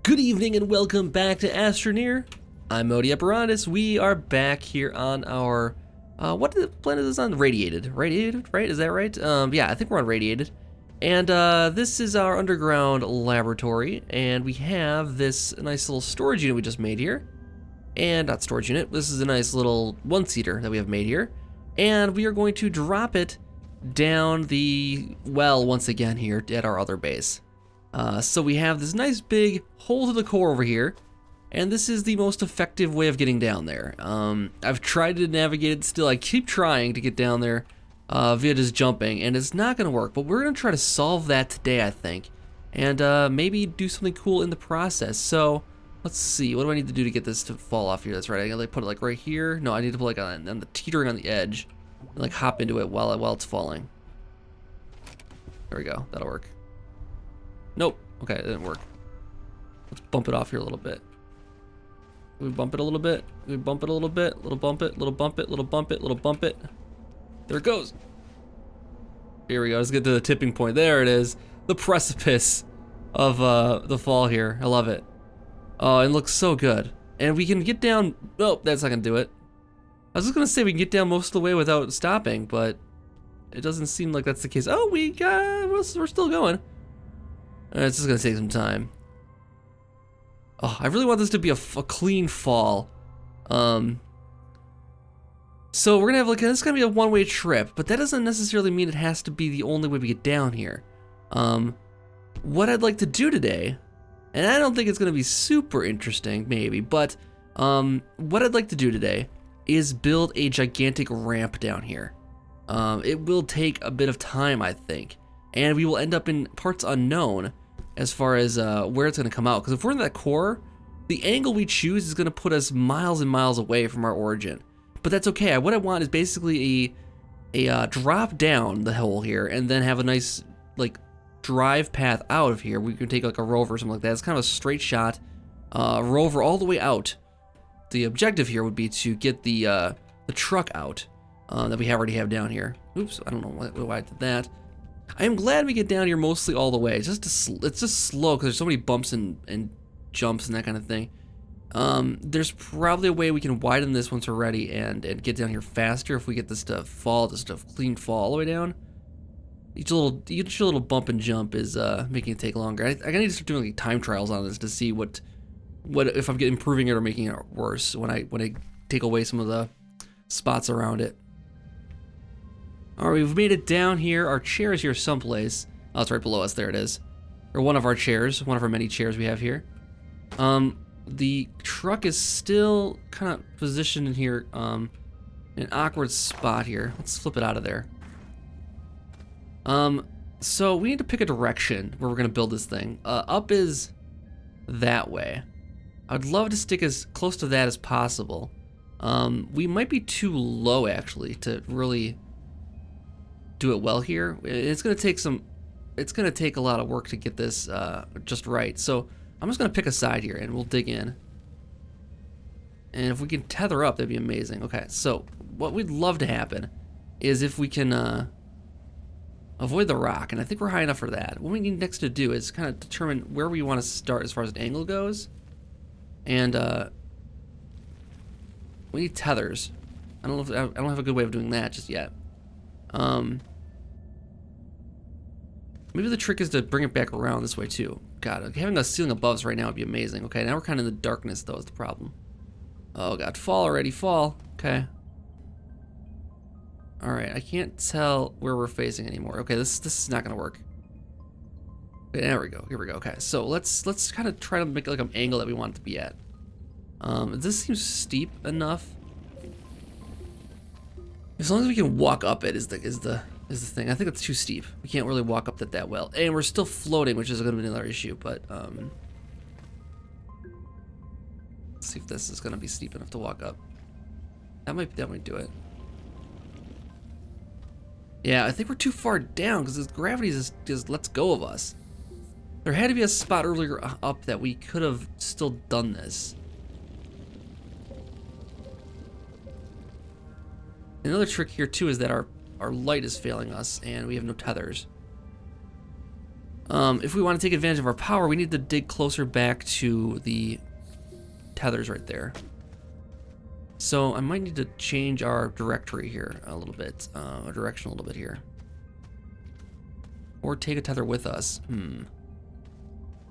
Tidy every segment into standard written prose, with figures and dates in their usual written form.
Good evening and welcome back to Astroneer. I'm Modi Apparatus. We are back here on our, what planet is this on? Radiated. Radiated, right? Is that right? Yeah, I think we're on Radiated. And this is our underground laboratory, and we have this nice little storage unit we just made here. And not storage unit, this is a nice little one-seater that we have made here. And we are going to drop it down the well once again here at our other base. So we have this nice big hole to the core over here, and this is the most effective way of getting down there. I've tried to navigate it still. I keep trying to get down there via just jumping, and it's not going to work, but we're going to try to solve that today, I think, and maybe do something cool in the process. So let's see, what do I need to do to get this to fall off here? That's right, I gotta like put it like right here. No, I need to put like on the teetering on the edge, and like hop into it while it's falling. There we go, that'll work. Nope. Okay, it didn't work. Let's bump it off here a little bit. Can we bump it a little bit? Can we bump it a little bit? Little bump it, little bump it, little bump it, little bump it. There it goes. Here we go. Let's get to the tipping point. There it is. The precipice of the fall here. I love it. Oh, it looks so good. And we can get down. Oh, that's not gonna do it. I was just gonna say we can get down most of the way without stopping, but it doesn't seem like that's the case. Oh, we're still going. It's just gonna take some time. Oh, I really want this to be a clean fall. So we're gonna have like, this is gonna be a one-way trip, but that doesn't necessarily mean it has to be the only way we get down here. What I'd like to do today, and I don't think it's gonna be super interesting, maybe, but what I'd like to do today is build a gigantic ramp down here. It will take a bit of time, I think, and we will end up in parts unknown as far as where it's going to come out. Because if we're in that core, the angle we choose is going to put us miles and miles away from our origin. But that's okay. What I want is basically a drop down the hole here, and then have a nice like drive path out of here. We can take like a rover or something like that. It's kind of a straight shot rover all the way out. The objective here would be to get the truck out that we already have down here. Oops, I don't know why I did that. I am glad we get down here mostly all the way. It's just slow because there's so many bumps and jumps and that kind of thing. There's probably a way we can widen this once we're ready and get down here faster if we get this to fall, just a clean fall all the way down. Each little bump and jump is making it take longer. I need to start doing like time trials on this to see what if I'm improving it or making it worse when I take away some of the spots around it. Alright, we've made it down here. Our chair is here someplace. Oh, it's right below us. There it is. Or one of our chairs. One of our many chairs we have here. The truck is still kind of positioned in here, in an awkward spot here. Let's flip it out of there. So we need to pick a direction where we're going to build this thing. Up is that way. I'd love to stick as close to that as possible. We might be too low, actually, to really do it well here. It's gonna take a lot of work to get this just right. So I'm just gonna pick a side here and we'll dig in. And if we can tether up, that'd be amazing. Okay, so what we'd love to happen is if we can avoid the rock, and I think we're high enough for that. What we need next to do is kind of determine where we want to start as far as an angle goes. And we need tethers. I don't have a good way of doing that just yet. Maybe the trick is to bring it back around this way too. God, having a ceiling above us right now would be amazing. Okay, now we're kind of in the darkness though is the problem. Oh God, fall already, fall. Okay. All right, I can't tell where we're facing anymore. Okay, this is not gonna work. Okay, there we go. Here we go. Okay, so let's kind of try to make like an angle that we want it to be at. This seems steep enough. As long as we can walk up it is the thing. I think it's too steep. We can't really walk up that well. And we're still floating, which is going to be another issue, but let's see if this is going to be steep enough to walk up. That might do it. Yeah, I think we're too far down because this gravity just lets go of us. There had to be a spot earlier up that we could have still done this. Another trick here too is that our light is failing us and we have no tethers. If we want to take advantage of our power, we need to dig closer back to the tethers right there. So I might need to change our directory here a little bit, our direction a little bit here. Or take a tether with us.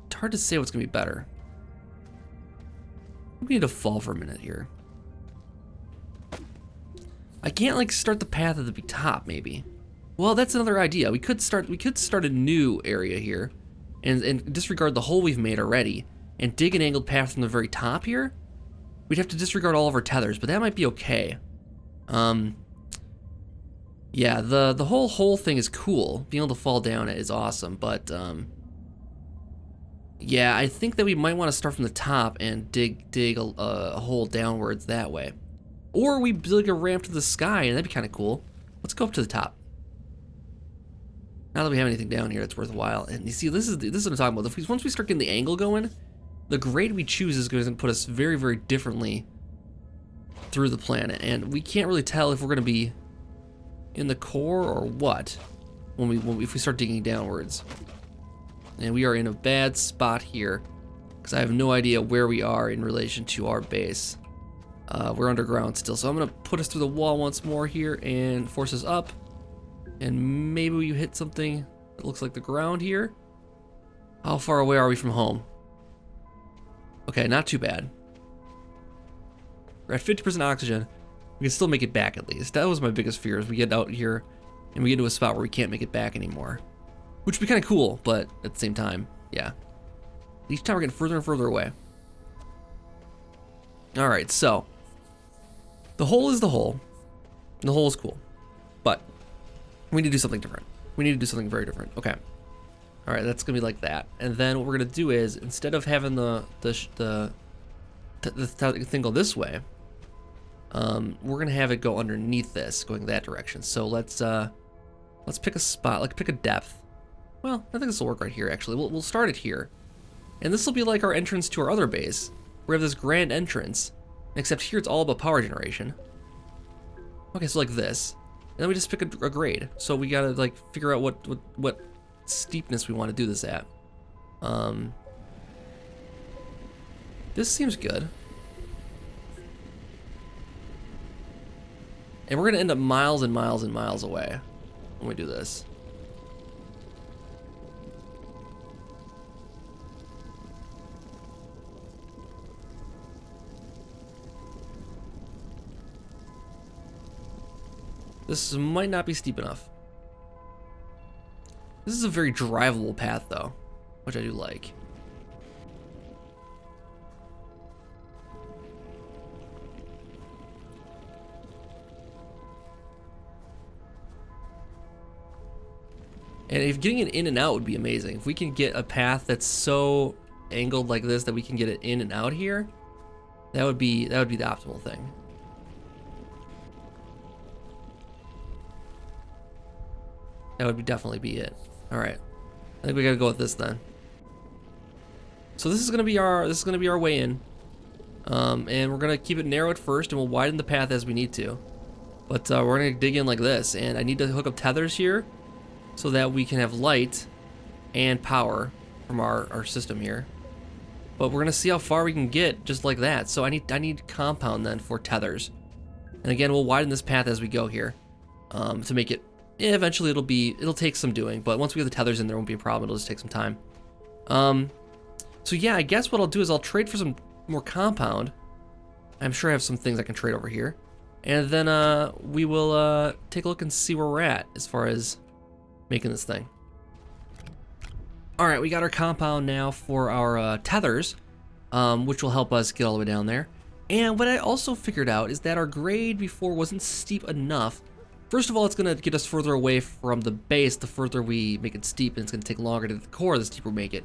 It's hard to say what's gonna be better. We need to fall for a minute here. I can't like start the path at the top, maybe. Well, that's another idea. We could start a new area here and disregard the hole we've made already and dig an angled path from the very top here. We'd have to disregard all of our tethers, but that might be okay. Yeah, the whole hole thing is cool. Being able to fall down it is awesome, but yeah, I think that we might want to start from the top and dig a hole downwards that way. Or we build a ramp to the sky, and that'd be kind of cool. Let's go up to the top. Now that we have anything down here that's worthwhile. And you see, this is what I'm talking about. Once we start getting the angle going, the grade we choose is going to put us very, very differently through the planet. And we can't really tell if we're going to be in the core or what if we start digging downwards. And we are in a bad spot here because I have no idea where we are in relation to our base. We're underground still, so I'm gonna put us through the wall once more here and force us up. And maybe we hit something that looks like the ground here. How far away are we from home? Okay, not too bad. We're at 50% oxygen. We can still make it back at least. That was my biggest fear, is we get out here and we get to a spot where we can't make it back anymore. Which would be kind of cool, but at the same time, yeah. Each time we're getting further and further away. Alright, so the hole is the hole. And the hole is cool. But we need to do something different. We need to do something very different. Okay. Alright, that's gonna be like that. And then what we're gonna do is, instead of having the thing go this way, we're gonna have it go underneath this, going that direction. So let's pick a spot, like pick a depth. Well, I think this will work right here, actually. We'll start it here. And this will be like our entrance to our other base. We have this grand entrance, except here it's all about power generation. Okay, so like this. And then we just pick a grade. So we gotta like figure out what steepness we want to do this at. This seems good. And we're gonna end up miles and miles and miles away when we do this. This might not be steep enough. This is a very drivable path though, which I do like. And if getting it in and out would be amazing. If we can get a path that's so angled like this that we can get it in and out here, that would be the optimal thing. That would definitely be it. All right, I think we gotta go with this then. So this is gonna be our way in, and we're gonna keep it narrow at first, and we'll widen the path as we need to. But we're gonna dig in like this, and I need to hook up tethers here, so that we can have light and power from our system here. But we're gonna see how far we can get just like that. So I need compound then for tethers, and again we'll widen this path as we go here, to make it. Yeah, eventually it'll take some doing, but once we get the tethers in, there won't be a problem. It'll just take some time. So yeah, I guess what I'll do is I'll trade for some more compound. I'm sure I have some things I can trade over here, and then we will take a look and see where we're at as far as making this thing. All right, we got our compound now for our tethers, which will help us get all the way down there. And what I also figured out is that our grade before wasn't steep enough. First of all, it's gonna get us further away from the base the further we make it steep, and it's gonna take longer to the core the steeper we make it,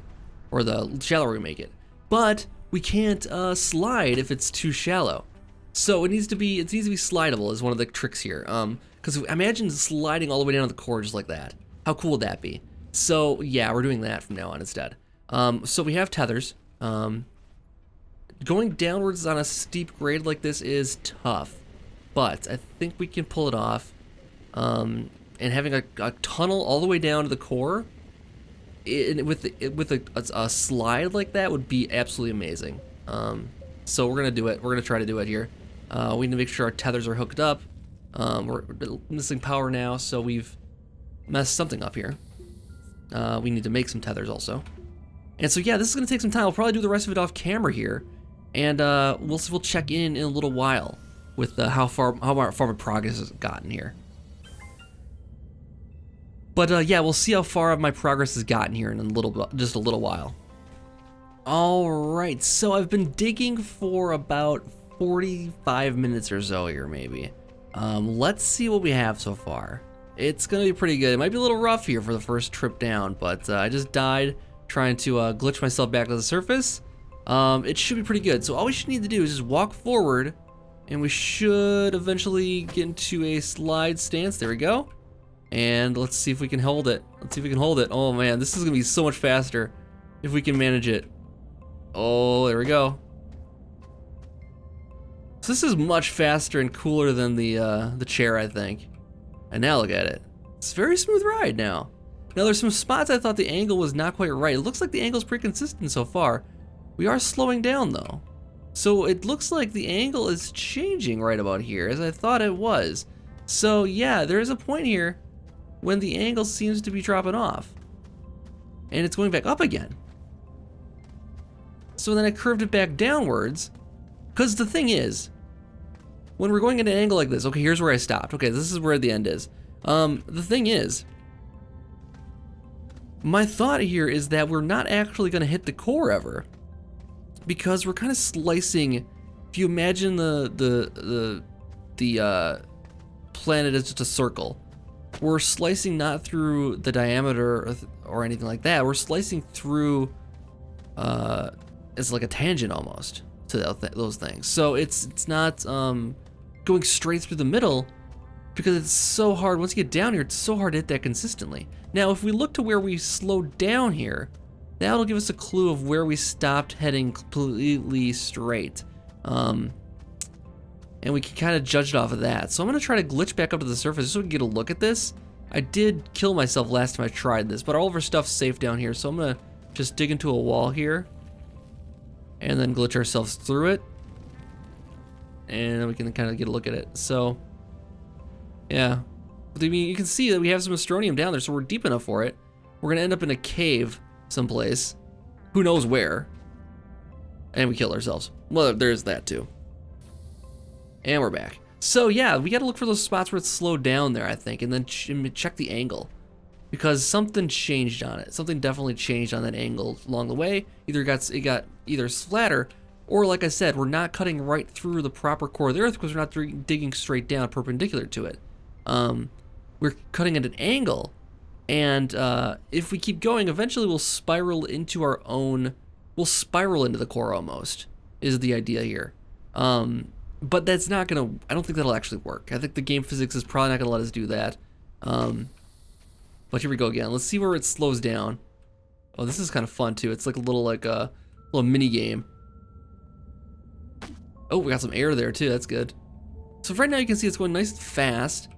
or the shallower we make it. But we can't slide if it's too shallow. So it needs to be slidable is one of the tricks here. Because imagine sliding all the way down to the core just like that. How cool would that be? So yeah, we're doing that from now on instead. So we have tethers. Going downwards on a steep grade like this is tough, but I think we can pull it off. And having a tunnel all the way down to the core with a slide like that would be absolutely amazing. So we're gonna do it. We're gonna try to do it here. We need to make sure our tethers are hooked up. We're missing power now, so we've messed something up here. We need to make some tethers also. And so yeah, this is gonna take some time. We'll probably do the rest of it off camera here, and we'll check in a little while with how far my progress has gotten here. But yeah, we'll see how far my progress has gotten here in just a little while. All right, so I've been digging for about 45 minutes or so here, maybe. Let's see what we have so far. It's gonna be pretty good. It might be a little rough here for the first trip down, but I just died trying to glitch myself back to the surface. It should be pretty good. So all we should need to do is just walk forward, and we should eventually get into a slide stance. There we go. And let's see if we can hold it. Let's see if we can hold it. Oh man, this is gonna be so much faster if we can manage it. Oh, there we go. So this is much faster and cooler than the chair, I think. And now look at it. It's a very smooth ride now. Now there's some spots I thought the angle was not quite right. It looks like the angle's pretty consistent so far. We are slowing down though. So it looks like the angle is changing right about here, as I thought it was. So yeah, there is a point here when the angle seems to be dropping off. And it's going back up again. So then I curved it back downwards. Because the thing is, when we're going at an angle like this, okay, here's where I stopped. Okay, this is where the end is. The thing is, my thought here is that we're not actually going to hit the core ever, because we're kind of slicing. If you imagine the planet as just a circle, we're slicing not through the diameter or anything like that. We're slicing through as like a tangent almost to those things. So it's not going straight through the middle, because it's so hard. Once you get down here, it's so hard to hit that consistently. Now, if we look to where we slowed down here, that'll give us a clue of where we stopped heading completely straight. And we can kind of judge it off of that. So I'm gonna try to glitch back up to the surface just so we can get a look at this. I did kill myself last time I tried this, but all of our stuff's safe down here. So I'm gonna just dig into a wall here and then glitch ourselves through it. And then we can kind of get a look at it. So, yeah. I mean, you can see that we have some astronium down there, so we're deep enough for it. We're gonna end up in a cave someplace. Who knows where. And we kill ourselves. Well, there's that too. And we're back. So yeah, we gotta look for those spots where it's slowed down there, I think, and then check the angle. Because something changed on it. Something definitely changed on that angle along the way. It got either flatter, or like I said, we're not cutting right through the proper core of the Earth because we're not digging straight down perpendicular to it. We're cutting at an angle, and if we keep going, eventually we'll spiral into our own. We'll spiral into the core almost, is the idea here. But that's not gonna. I don't think that'll actually work. I think the game physics is probably not gonna let us do that. But here we go again. Let's see where it slows down. Oh, this is kind of fun too. It's like a little mini game. Oh, we got some air there too. That's good. So right now you can see it's going nice and fast,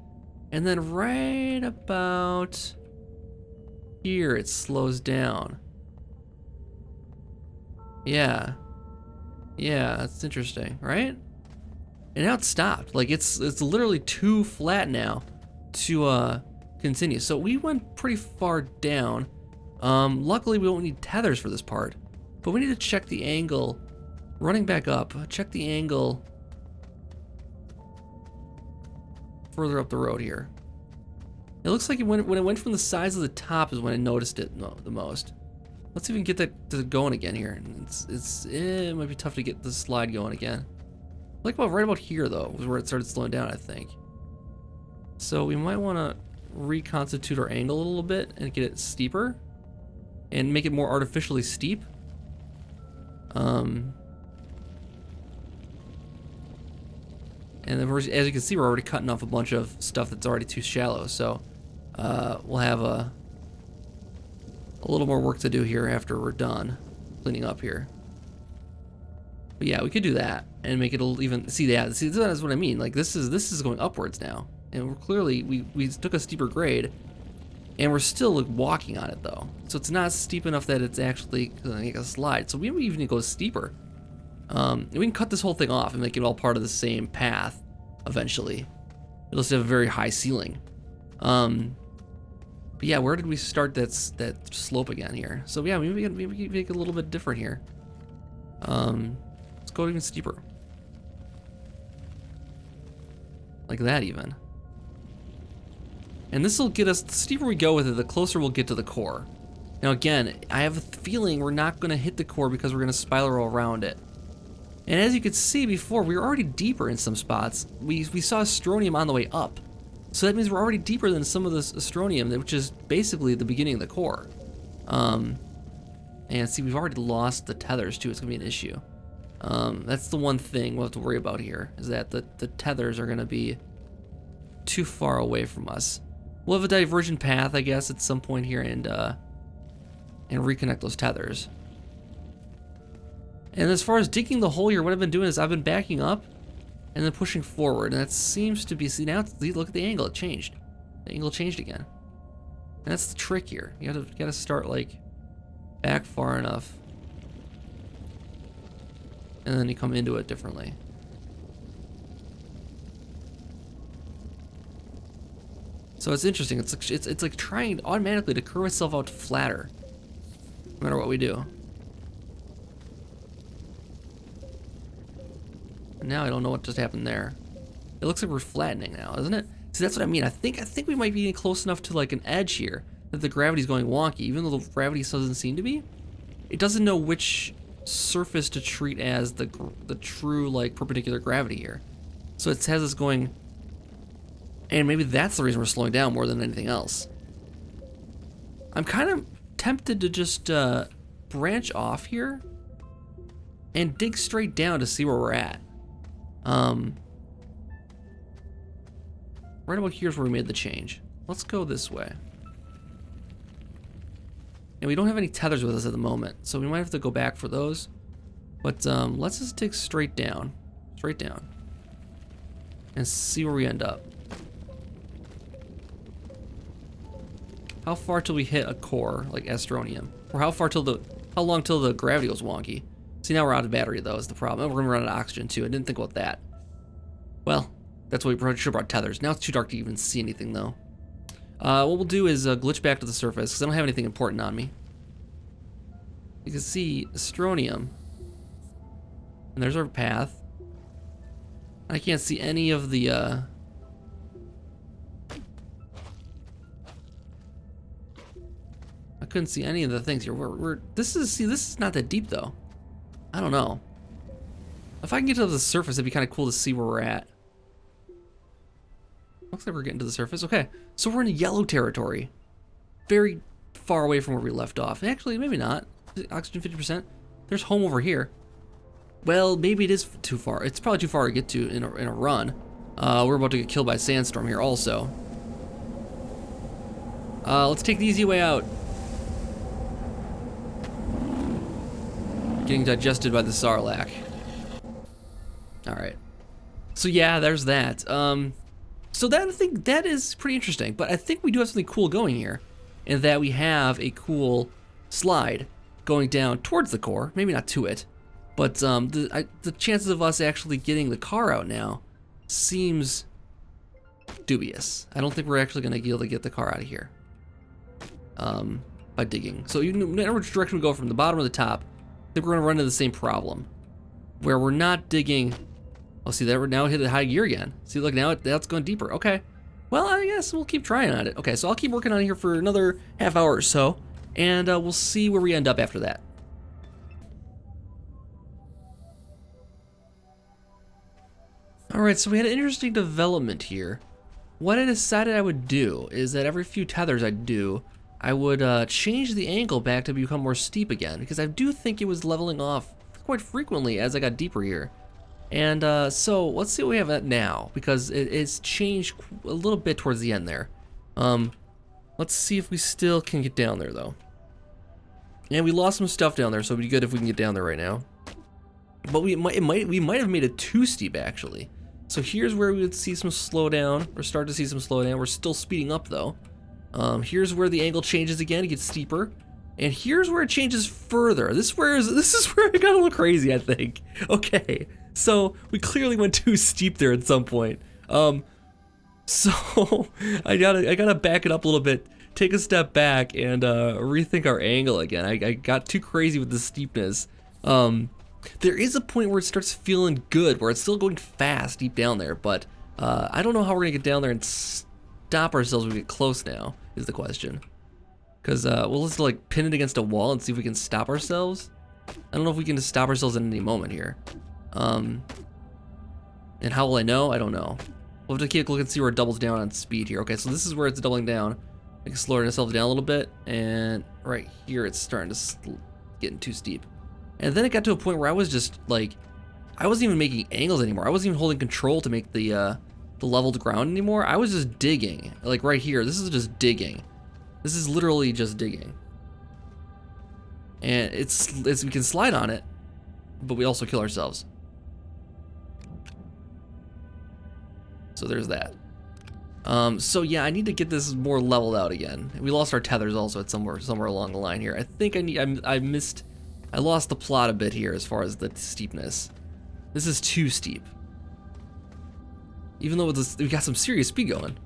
and then right about here it slows down. Yeah, that's interesting, right? And now it's stopped. Like it's literally too flat now to continue. So we went pretty far down. Luckily we won't need tethers for this part, but we need to check the angle. Running back up, check the angle further up the road here. It looks like when it went from the sides of the top is when I noticed it the most. Let's see if we can get that going again here. It might be tough to get the slide going again. Like right about here though was where it started slowing down, I think. So we might want to reconstitute our angle a little bit and get it steeper and make it more artificially steep. And then as you can see, we're already cutting off a bunch of stuff that's already too shallow. So we'll have a little more work to do here after we're done cleaning up here. But yeah, we could do that and make it even see that's what I mean. Like this is going upwards now, and we're clearly we took a steeper grade, And we're still like, walking on it though. So it's not steep enough that it's actually gonna make a slide. So we may even go steeper. We can cut this whole thing off and make it all part of the same path eventually. It'll still have a very high ceiling. But yeah, where did we start that slope again here? So yeah, maybe we can make it a little bit different here. Let's go even steeper. Like that even. And this will get us, the steeper we go with it, the closer we'll get to the core. Now again, I have a feeling we're not gonna hit the core because we're gonna spiral around it. And as you could see before, we were already deeper in some spots. We saw Astronium on the way up. So that means we're already deeper than some of this Astronium, which is basically the beginning of the core. And see, we've already lost the tethers too. It's gonna be an issue. That's the one thing we'll have to worry about here, is that the tethers are gonna be too far away from us. We'll have a divergent path, I guess, at some point here and reconnect those tethers. And as far as digging the hole here, what I've been doing is I've been backing up and then pushing forward, and that seems to be, see now, look at the angle, it changed. The angle changed again. And that's the trick here. You gotta start like back far enough. And then you come into it differently. So it's interesting, it's like trying automatically to curve itself out flatter, no matter what we do. Now I don't know what just happened there. It looks like we're flattening now, doesn't it? See, that's what I mean. I think we might be close enough to like an edge here that the gravity's going wonky, even though the gravity doesn't seem to be. It doesn't know which surface to treat as the true like perpendicular gravity here. So it has us going, and maybe that's the reason we're slowing down more than anything else. I'm kind of tempted to just branch off here and dig straight down to see where we're at. Right about here's where we made the change. Let's go this way. And we don't have any tethers with us at the moment, so we might have to go back for those. But let's just dig straight down, and see where we end up. How far till we hit a core like Astronium, or how long till the gravity goes wonky? See, now we're out of battery though, is the problem. And we're gonna run out of oxygen too. I didn't think about that. Well, that's why we should have brought tethers. Now it's too dark to even see anything though. What we'll do is glitch back to the surface because I don't have anything important on me. You can see Astronium, and there's our path. I can't see any of the I couldn't see any of the things here. This is not that deep though. I don't know. If I can get to the surface, it'd be kind of cool to see where we're at. Looks like we're getting to the surface. Okay, so we're in yellow territory. Very far away from where we left off. Actually, maybe not. Oxygen 50%. There's home over here. Well, maybe it is too far. It's probably too far to get to in a run. We're about to get killed by a sandstorm here also. Let's take the easy way out. Getting digested by the Sarlacc. Alright. So yeah, there's that. So that, I think that is pretty interesting, but I think we do have something cool going here, in that we have a cool slide going down towards the core, maybe not to it, but the chances of us actually getting the car out now seems dubious. I don't think we're actually going to be able to get the car out of here by digging. So no matter which direction we go, from the bottom or the top, I think we're going to run into the same problem, where we're not digging. Oh, see, that we're now hit a high gear again. See, look, now it's going deeper. Okay. Well, I guess we'll keep trying on it. Okay, so I'll keep working on it here for another half hour or so, and we'll see where we end up after that. Alright, so we had an interesting development here. What I decided I would do is that every few tethers I would change the angle back to become more steep again, because I do think it was leveling off quite frequently as I got deeper here. And so let's see what we have at now, because it's changed a little bit towards the end there. Let's see if we still can get down there though. And we lost some stuff down there, so it'd be good if we can get down there right now. But we might have made it too steep actually. So here's where we would see some slowdown, or start to see some slowdown. We're still speeding up though. Here's where the angle changes again, it gets steeper. And here's where it changes further. This is where it got a little crazy, I think. Okay, so we clearly went too steep there at some point. So I gotta back it up a little bit, take a step back, and rethink our angle again. I got too crazy with the steepness. There is a point where it starts feeling good, where it's still going fast deep down there, but I don't know how we're gonna get down there and stop ourselves when we get close now, is the question. Because, well, let's like pin it against a wall and see if we can stop ourselves. I don't know if we can just stop ourselves at any moment here. And how will I know? I don't know. We'll have to keep looking and see where it doubles down on speed here. Okay, so this is where it's doubling down. I can slow ourselves down a little bit, and right here it's starting to getting too steep. And then it got to a point where I was just like, I wasn't even making angles anymore. I wasn't even holding control to make the leveled ground anymore. I was just digging, like right here. This is just digging. This is literally just digging. And it's we can slide on it, but we also kill ourselves. So there's that. So yeah, I need to get this more leveled out again. We lost our tethers also at somewhere along the line here. I think I lost the plot a bit here as far as the steepness. This is too steep. Even though with this, we got some serious speed going.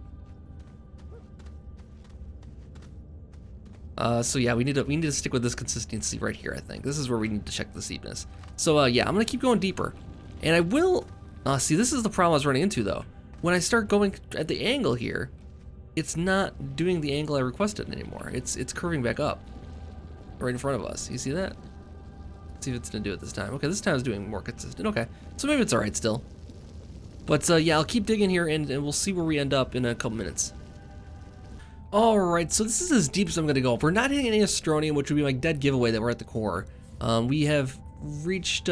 So yeah, we need to stick with this consistency right here, I think. This is where we need to check the steepness. So yeah, I'm gonna keep going deeper. And I will, see, this is the problem I was running into though. When I start going at the angle here, it's not doing the angle I requested anymore. It's curving back up right in front of us. You see that? Let's see if it's gonna do it this time. Okay, this time it's doing more consistent. Okay, so maybe it's all right still. But yeah, I'll keep digging here and we'll see where we end up in a couple minutes. Alright, so this is as deep as I'm gonna go. If we're not hitting any Astronium, which would be my dead giveaway that we're at the core, we have reached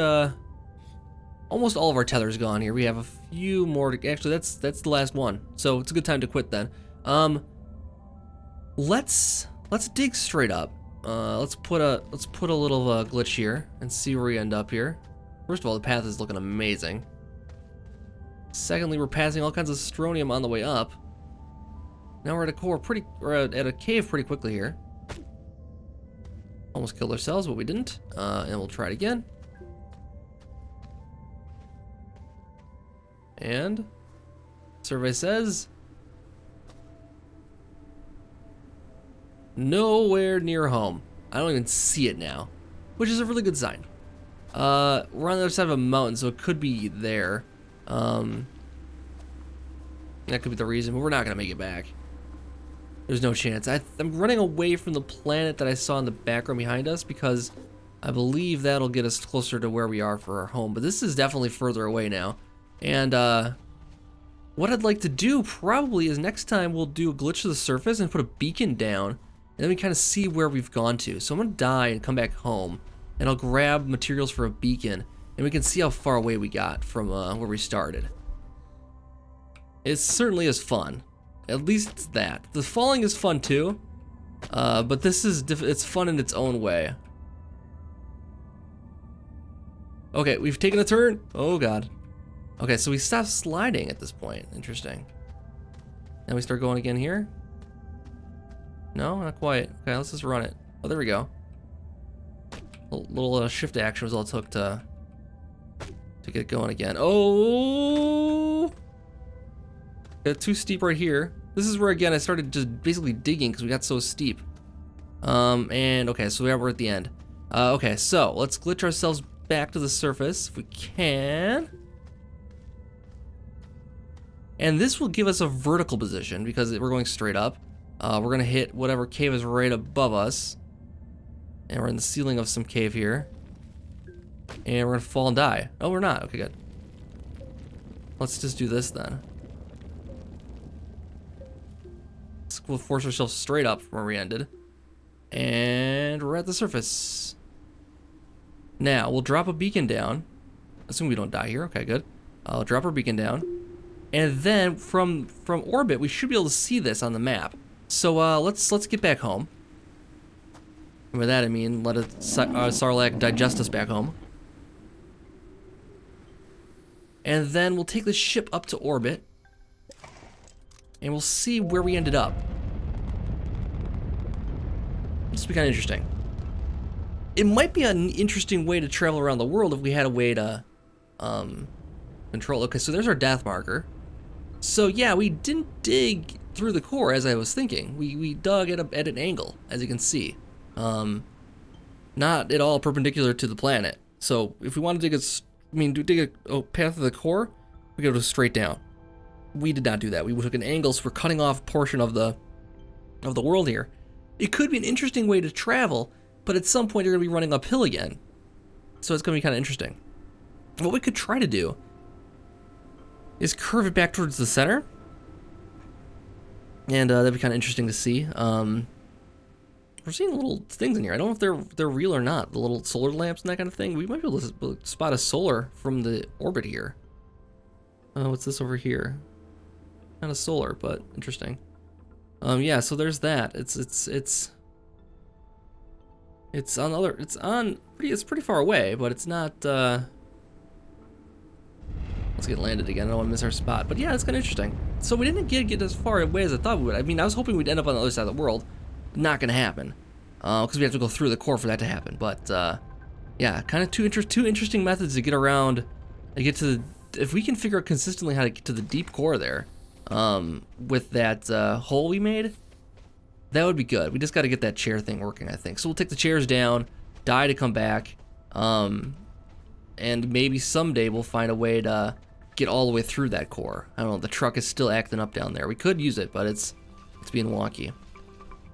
almost all of our tethers gone here. We have a few more to, actually that's the last one. So it's a good time to quit then. Let's dig straight up. Let's put a little glitch here and see where we end up here. First of all, the path is looking amazing. Secondly, we're passing all kinds of Astronium on the way up. Now we're at a core at a cave pretty quickly here. Almost killed ourselves, but we didn't. And we'll try it again. And survey says nowhere near home. I don't even see it now, which is a really good sign. We're on the other side of a mountain, so it could be there. That could be the reason, but we're not gonna make it back. There's no chance. I'm running away from the planet that I saw in the background behind us because I believe that'll get us closer to where we are for our home. But this is definitely further away now. And what I'd like to do probably is next time we'll do a glitch to the surface and put a beacon down, and then we kind of see where we've gone to. So I'm gonna die and come back home, and I'll grab materials for a beacon, and we can see how far away we got from where we started. It certainly is fun. At least it's that. The falling is fun too, but this is it's fun in its own way. Okay, we've taken a turn. Oh god. Okay, so we stopped sliding at this point. Interesting. Now we start going again here. No, not quite. Okay, let's just run it. Oh, there we go. Little shift action was all it took to get it going again. Oh! Got too steep right here. This is where again I started just basically digging because we got so steep. And okay, so we're at the end. Okay, so let's glitch ourselves back to the surface if we can. And this will give us a vertical position because we're going straight up. We're gonna hit whatever cave is right above us. And we're in the ceiling of some cave here. And we're gonna fall and die. Oh, we're not. Okay, good. Let's just do this then. We'll force ourselves straight up from where we ended. And we're at the surface. Now, we'll drop a beacon down. Assume we don't die here. Okay, good. I'll drop our beacon down. And then from orbit, we should be able to see this on the map. So let's get back home. And by that I mean let a Sarlacc digest us back home. And then we'll take the ship up to orbit. And we'll see where we ended up. This would be kind of interesting. It might be an interesting way to travel around the world if we had a way to control. Okay, so there's our death marker. So yeah, we didn't dig through the core as I was thinking. We dug at an angle, as you can see. Not at all perpendicular to the planet. So if we want to dig a path of the core, we go straight down. We did not do that. We took an angle, so we're cutting off a portion of the world here. It could be an interesting way to travel, but at some point you're gonna be running uphill again. So it's gonna be kind of interesting. What we could try to do is curve it back towards the center. And that'd be kind of interesting to see. We're seeing little things in here. I don't know if they're real or not. The little solar lamps and that kind of thing. We might be able to spot a solar from the orbit here. What's this over here? Kind of solar, but interesting. Yeah, so there's that. It's pretty far away, but it's not. Let's get landed again. I don't want to miss our spot. But yeah, it's kind of interesting. So we didn't get as far away as I thought we would. I mean, I was hoping we'd end up on the other side of the world. Not gonna happen, because we have to go through the core for that to happen. But yeah, kind of two interesting methods to get around. If we can figure out consistently how to get to the deep core there, with that hole we made, that would be good. We just got to get that chair thing working, I think. So we'll take the chairs down, die to come back, and maybe someday we'll find a way to get all the way through that core. I don't know. The truck is still acting up down there. We could use it, but it's being wonky.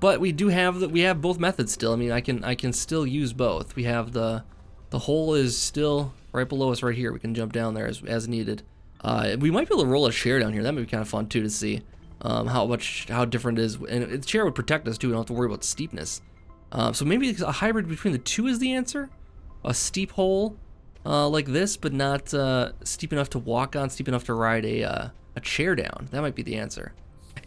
But we have both methods still. I mean, I can still use both. We have the hole is still right below us right here. We can jump down there as needed. We might be able to roll a chair down here. That might be kind of fun too to see how different it is. And the chair would protect us too. We don't have to worry about steepness. So maybe a hybrid between the two is the answer. A steep hole like this, but not steep enough to walk on, steep enough to ride a chair down. That might be the answer.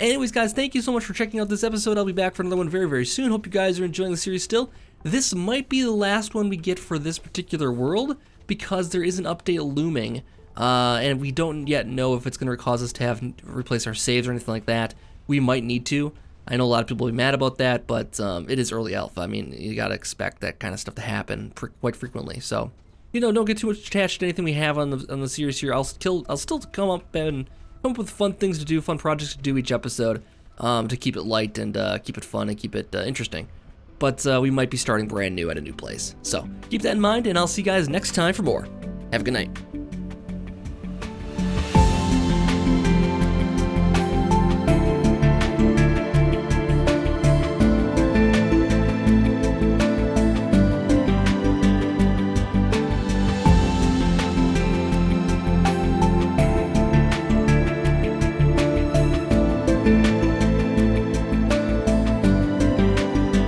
Anyways, guys, thank you so much for checking out this episode. I'll be back for another one very, very soon. Hope you guys are enjoying the series still. This might be the last one we get for this particular world, because there is an update looming, and we don't yet know if it's going to cause us to replace our saves or anything like that. We might need to. I know a lot of people will be mad about that, but it is early alpha. I mean, you got to expect that kind of stuff to happen quite frequently. So, don't get too much attached to anything we have on the series here. I'll still come up with fun things to do, fun projects to do each episode, to keep it light and keep it fun and keep it interesting. But we might be starting brand new at a new place. So keep that in mind, and I'll see you guys next time for more. Have a good night.